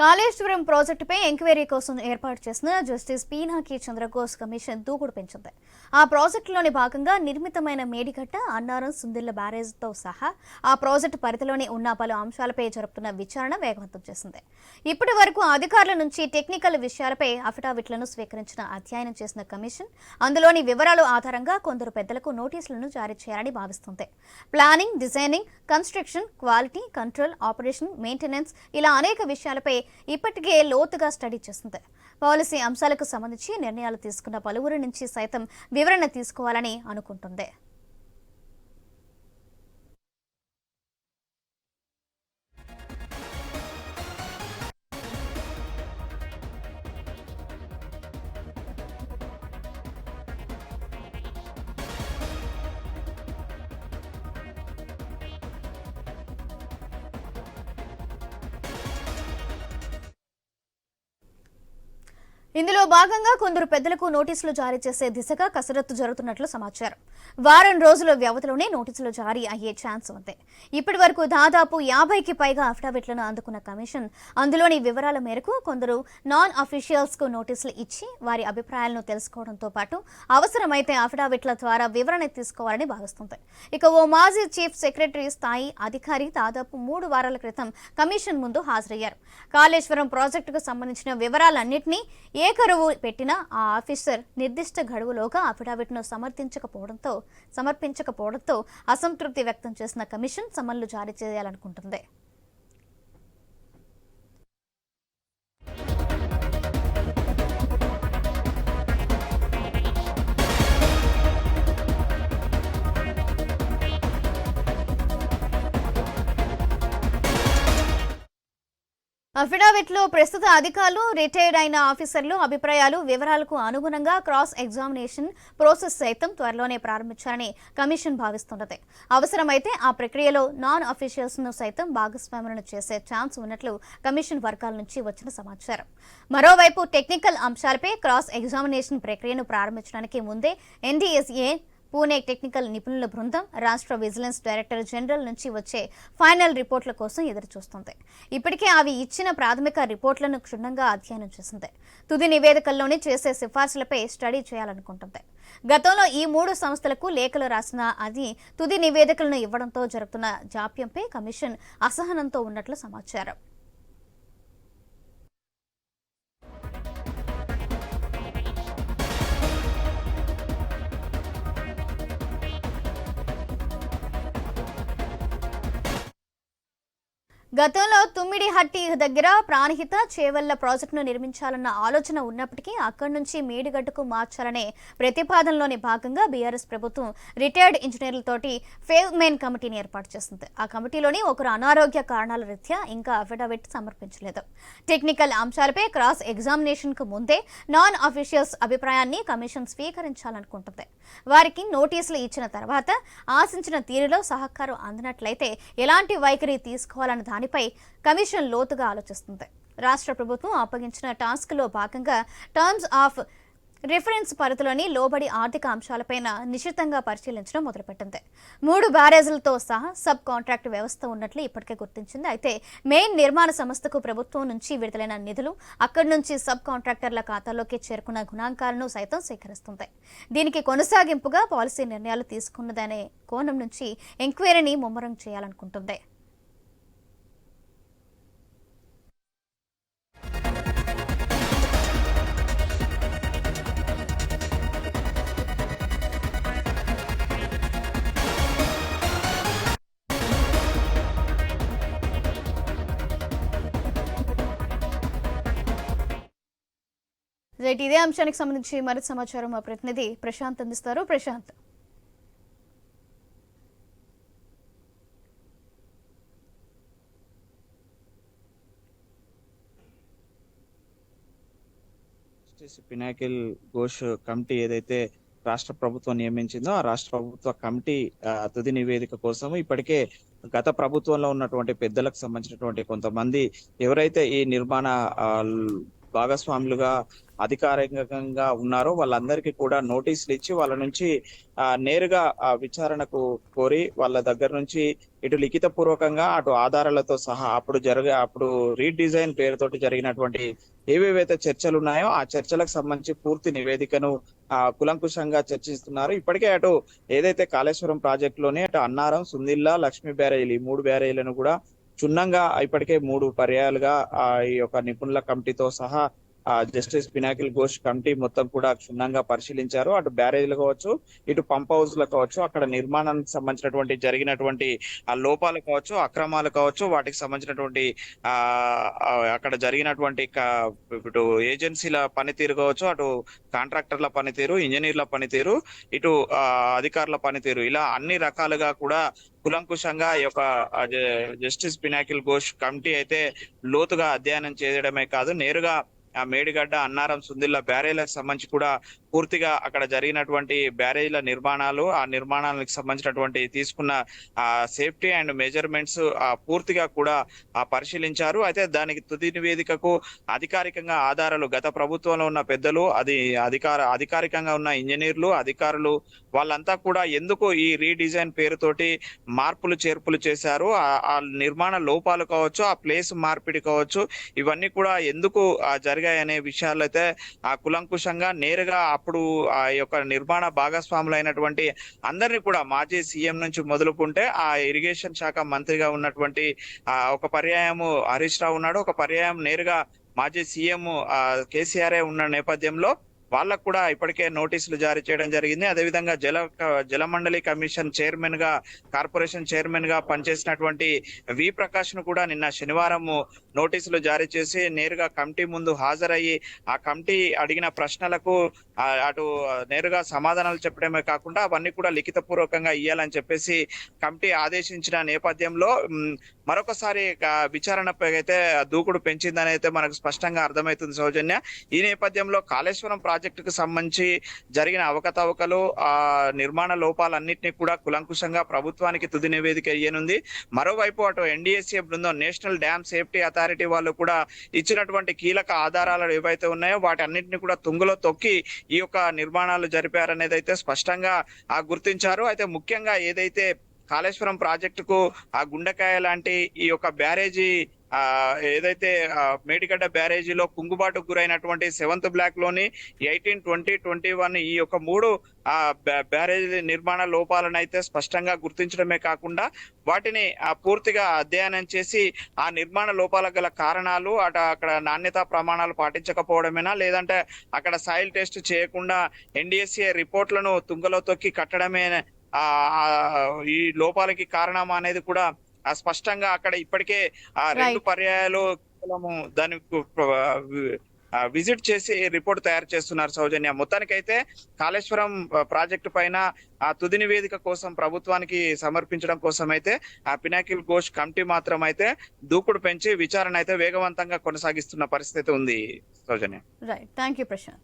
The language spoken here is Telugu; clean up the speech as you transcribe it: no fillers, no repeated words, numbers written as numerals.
కాళేశ్వరం ప్రాజెక్టుపై ఎంక్వైరీ కోసం ఏర్పాటు చేసిన జస్టిస్ పీనాకి చంద్రఘోష్ కమిషన్ దూకుడు పెంచింది. ఆ ప్రాజెక్టులోని భాగంగా నిర్మితమైన మేడిగడ్డ, అన్నారం, సుందిళ్ల బ్యారేజ్తో సహా ఆ ప్రాజెక్టు పరిధిలోని ఉన్న పలు అంశాలపై జరుపుతున్న విచారణ వేగవంతం చేసింది. ఇప్పటి వరకు అధికారుల నుంచి టెక్నికల్ విషయాలపై అఫిడవిట్లను స్వీకరించిన అధ్యయనం చేసిన కమిషన్ అందులోని వివరాల ఆధారంగా కొందరు పెద్దలకు నోటీసులను జారీ చేయాలని భావిస్తుంది. Planning, designing, construction, quality control, operation, maintenance ఇలా అనేక విషయాలపై ఇప్పటికే లోతుగా స్టడీ చేస్తుంది. పాలసీ అంశాలకు సంబంధించి నిర్ణయాలు తీసుకున్న పలువురి నుంచి సైతం వివరణ తీసుకోవాలని అనుకుంటుంది. ఇందులో భాగంగా కొందరు పెద్దలకు నోటీసులు జారీ చేసే దిశగా కసరత్తు జరుగుతున్నట్లు సమాచారం. వారం రోజుల వ్యవధిలోనే నోటీసులు జారీ అయ్యే ఛాన్స్ ఉంది. ఇప్పటి వరకు దాదాపు 50కి పైగా అఫిడవిట్లను అందుకున్న కమిషన్ అందులోని వివరాల మేరకు కొందరు నాన్ అఫీషియల్స్ కు నోటీసులు ఇచ్చి వారి అభిప్రాయాలను తెలుసుకోవడంతో పాటు అవసరమైతే అఫిడవిట్ల ద్వారా వివరణ తీసుకోవాలని భావిస్తుంది. ఇక ఓ మాజీ చీఫ్ సెక్రటరీ స్థాయి అధికారి దాదాపు 3 వారాల క్రితం కమిషన్ ముందు హాజరయ్యారు. కాళేశ్వరం ప్రాజెక్టుకు సంబంధించిన వివరాలన్నింటినీ ఏకరువు పెట్టిన ఆ ఆఫీసర్ నిర్దిష్ట గడువులోగా అఫిడవిట్ను సమర్పించకపోవడంతో అసంతృప్తి వ్యక్తం చేసిన కమిషన్ సమన్లు జారీ చేయాలనుకుంటుంది. అఫిడవిట్లో ప్రస్తుత అధికారులు, రిటైర్డ్ అయిన ఆఫీసర్లు అభిప్రాయాలు, వివరాలకు అనుగుణంగా క్రాస్ ఎగ్జామినేషన్ ప్రాసెస్ సైతం త్వరలోనే ప్రారంభించాలని కమిషన్ భావిస్తున్నది. అవసరమైతే ఆ ప్రక్రియలో నాన్ అఫీషియల్స్ ను సైతం భాగస్వాములను చేసే ఛాన్స్ ఉన్నట్లు కమిషన్ వర్గాల నుంచి వచ్చిన సమాచారం. మరోవైపు టెక్నికల్ అంశాలపై క్రాస్ ఎగ్జామినేషన్ ప్రక్రియను ప్రారంభించడానికి ముందే ఎన్డీఎస్ఏ పూణే టెక్నికల్ నిపుణుల బృందం రాష్ట్ర విజిలెన్స్ డైరెక్టర్ జనరల్ నుంచి వచ్చే ఫైనల్ రిపోర్టుల కోసం ఎదురుచూస్తుంది. ఇప్పటికే అవి ఇచ్చిన ప్రాథమిక రిపోర్టులను క్షుణ్ణంగా అధ్యయనం చేసింది. తుది నివేదికల్లోనే చేసే సిఫార్సులపై స్టడీ చేయాలనుకుంటుంది. గతంలో ఈ 3 సంస్థలకు లేఖలు రాసిన అది తుది నివేదికలను ఇవ్వడంతో జరుగుతున్న జాప్యంపై కమిషన్ అసహనంతో ఉన్నట్లు సమాచారం. గతంలో తుమ్మిడిహట్టి దగ్గర ప్రాణహిత చేవెళ్ల ప్రాజెక్టును నిర్మించాలన్న ఆలోచన ఉన్నప్పటికీ అక్కడి నుంచి మేడిగడ్డకు మార్చాలనే ప్రతిపాదనలోని భాగంగా బీఆర్ఎస్ ప్రభుత్వం రిటైర్డ్ ఇంజనీర్లతోటి ఫేవ్ మెయిన్ కమిటీని ఏర్పాటు చేసింది. ఆ కమిటీలోని ఒకరు అనారోగ్య కారణాల రీత్యా ఇంకా అఫిడవిట్ సమర్పించలేదు. టెక్నికల్ అంశాలపై క్రాస్ ఎగ్జామినేషన్ కు ముందే నాన్ అఫీషియల్స్ అభిప్రాయాన్ని కమిషన్ స్వీకరించాలనుకుంటుంది. వారికి నోటీసులు ఇచ్చిన తర్వాత ఆశించిన తీరులో సహకారం అందినట్లయితే ఎలాంటి వైఖరి తీసుకోవాలన్న దానిపై కమిషన్ లోతుగా ఆలోచిస్తుంది. రాష్ట్ర ప్రభుత్వం అప్పగించిన టాస్క్ లో భాగంగా టర్మ్స్ ఆఫ్ రిఫరెన్స్ పరిధిలోని లోబడి ఆర్థిక అంశాలపైన నిశితంగా పరిశీలించడం మొదలుపెట్టింది. 3 బ్యారేజీలతో సహా సబ్ కాంట్రాక్ట్ వ్యవస్థ ఉన్నట్లు ఇప్పటికే గుర్తించింది. అయితే మెయిన్ నిర్మాణ సంస్థకు ప్రభుత్వం నుంచి విడుదలైన నిధులు అక్కడి నుంచి సబ్ కాంట్రాక్టర్ల ఖాతాలోకి చేరుకున్న గుణాంకాలను సైతం సేకరిస్తుంది. దీనికి కొనసాగింపుగా పాలసీ నిర్ణయాలు తీసుకున్నదనే కోణం నుంచి ఎంక్వైరీని ముమ్మరం చేయాలనుకుంటుంది. ఇదే అంశానికి సంబంధించి మరింత సమాచారం మా ప్రతినిధి ప్రశాంత్ అందిస్తారు. ప్రశాంత్, పినాకి ఘోష్ కమిటీ ఏదైతే రాష్ట్ర ప్రభుత్వం నియమించిందో ఆ రాష్ట్ర ప్రభుత్వ కమిటీ తుది నివేదిక కోసం ఇప్పటికే గత ప్రభుత్వంలో ఉన్నటువంటి పెద్దలకు సంబంధించినటువంటి కొంతమంది ఎవరైతే ఈ నిర్మాణ భాగస్వాములుగా అధికారికంగా ఉన్నారో వాళ్ళందరికీ కూడా నోటీసులు ఇచ్చి వాళ్ళ నుంచి నేరుగా విచారణకు కోరి వాళ్ళ దగ్గర నుంచి ఇటు లిఖిత పూర్వకంగా అటు ఆధారాలతో సహా అప్పుడు రీడిజైన్ పేరుతోటి జరిగినటువంటి ఏవేవైతే చర్చలు ఉన్నాయో ఆ చర్చలకు సంబంధించి పూర్తి నివేదికను కులంకుశంగా చర్చిస్తున్నారు. ఇప్పటికే అటు ఏదైతే కాళేశ్వరం ప్రాజెక్ట్ లోనే అటు అన్నారం, సుందిల్లా, లక్ష్మీ బ్యారేజీలు ఈ 3 బ్యారేజీలను కూడా క్షుణ్ణంగా ఇప్పటికే 3 పర్యాయాలుగా ఈ యొక్క నిపుణుల కమిటీతో సహా జస్టిస్ పినాకిల్ ఘోష్ కమిటీ మొత్తం కూడా క్షుణ్ణంగా పరిశీలించారు. అటు బ్యారేజ్లు కావచ్చు, ఇటు పంప్ హౌస్లు కావచ్చు, అక్కడ నిర్మాణానికి సంబంధించినటువంటి జరిగినటువంటి లోపాలు కావచ్చు, అక్రమాలు కావచ్చు, వాటికి సంబంధించినటువంటి అక్కడ జరిగినటువంటి ఇటు ఏజెన్సీల పనితీరు కావచ్చు, అటు కాంట్రాక్టర్ల పనితీరు, ఇంజనీర్ల పనితీరు, ఇటు అధికారుల పనితీరు, ఇలా అన్ని రకాలుగా కూడా కులంకుశంగా ఈ యొక్క జస్టిస్ పినాకిల్ ఘోష్ కమిటీ అయితే లోతుగా అధ్యయనం చేయడమే కాదు, నేరుగా మేడిగడ్డ, అన్నారం, సుందిల్ల బ్యారేజ్లకు సంబంధించి కూడా పూర్తిగా అక్కడ జరిగినటువంటి బ్యారేజ్ల నిర్మాణాలు, ఆ నిర్మాణాలకు సంబంధించినటువంటి తీసుకున్న సేఫ్టీ అండ్ మెజర్మెంట్స్ పూర్తిగా కూడా పరిశీలించారు. అయితే దానికి తుది నివేదికకు అధికారికంగా ఆధారాలు గత ప్రభుత్వంలో ఉన్న పెద్దలు, అది అధికారికంగా ఉన్న ఇంజనీర్లు, అధికారులు వాళ్ళంతా కూడా ఎందుకు ఈ రీడిజైన్ పేరుతోటి మార్పులు చేర్పులు చేశారు, ఆ నిర్మాణ లోపాలు కావచ్చు, ఆ ప్లేస్ మార్పిడి కావచ్చు, ఇవన్నీ కూడా ఎందుకు జరిగాయనే విషయాలు అయితే కులంకుశంగా నేరుగా అప్పుడు ఆ యొక్క నిర్మాణ భాగస్వాములైనటువంటి అందరినీ కూడా మాజీ సీఎం నుంచి మొదలుకుంటే ఆ ఇరిగేషన్ శాఖ మంత్రిగా ఉన్నటువంటి ఒక పర్యాయము హరీష్ రావు ఉన్నాడు, ఒక పర్యాయం నేరుగా మాజీ సీఎం కేసీఆర్ ఉన్న నేపథ్యంలో వాళ్ళకు కూడా ఇప్పటికే నోటీసులు జారీ చేయడం జరిగింది. అదేవిధంగా జలమండలి కమిషన్ చైర్మన్ గా, కార్పొరేషన్ చైర్మన్ గా పనిచేసినటువంటి వి ప్రకాష్ ను కూడా నిన్న శనివారం నోటీసులు జారీ చేసి నేరుగా కమిటీ ముందు హాజరయ్యి ఆ కమిటీ అడిగిన ప్రశ్నలకు అటు నేరుగా సమాధానాలు చెప్పడమే కాకుండా అవన్నీ కూడా లిఖిత పూర్వకంగా ఇయ్యాలని చెప్పేసి కమిటీ ఆదేశించిన నేపథ్యంలో మరొకసారి విచారణపై అయితే దూకుడు పెంచిందని అయితే మనకు స్పష్టంగా అర్థమవుతుంది సౌజన్య. ఈ నేపథ్యంలో కాళేశ్వరం ప్రాజెక్టుకు సంబంధించి జరిగిన అవకతవకలు, నిర్మాణ లోపాలన్నింటినీ కూడా కులంకుశంగా ప్రభుత్వానికి తుది నివేదిక ఇయ్యనుంది. మరోవైపు అటు ఎన్డీఎస్ఏ బృందం, నేషనల్ డ్యామ్ సేఫ్టీ అథారిటీ వాళ్ళు కూడా ఇచ్చినటువంటి కీలక ఆధారాలు ఏవైతే ఉన్నాయో వాటి అన్నింటినీ కూడా తుంగలో తొక్కి ఈ యొక్క నిర్మాణాలు జరిపారనేది అయితే స్పష్టంగా గుర్తించారు. అయితే ముఖ్యంగా ఏదైతే కాళేశ్వరం ప్రాజెక్టుకు ఆ గుండెకాయ లాంటి ఈ యొక్క బ్యారేజీ ఏదైతే మేడిగడ్డ బ్యారేజీలో కుంగుబాటుకు గురైనటువంటి 7th బ్లాక్ లోని 18, 20, 21 ఈ యొక్క 3 బ్యారేజీ నిర్మాణ లోపాలను అయితే స్పష్టంగా గుర్తించడమే కాకుండా వాటిని పూర్తిగా అధ్యయనం చేసి ఆ నిర్మాణ లోపాలకు గల కారణాలు, అక్కడ నాణ్యతా ప్రమాణాలు పాటించకపోవడమేనా, లేదంటే అక్కడ సాయిల్ టెస్ట్ చేయకుండా ఎన్డీఎస్ఏ రిపోర్ట్లను తుంగలో తొక్కి కట్టడమే ఈ లోపాలకి కారణం అనేది కూడా స్పష్టంగా అక్కడ ఇప్పటికే 2 పర్యాయాలు దానికి విజిట్ చేసి రిపోర్ట్ తయారు చేస్తున్నారు సౌజన్య. మొత్తానికైతే కాళేశ్వరం ప్రాజెక్టు పైన తుది నివేదిక కోసం ప్రభుత్వానికి సమర్పించడం కోసం అయితే పినాకిల్ ఘోష్ కమిటీ మాత్రం అయితే దూకుడు పెంచి విచారణ అయితే వేగవంతంగా కొనసాగిస్తున్న పరిస్థితి ఉంది Sowjanya. Right, thank you Prashanth.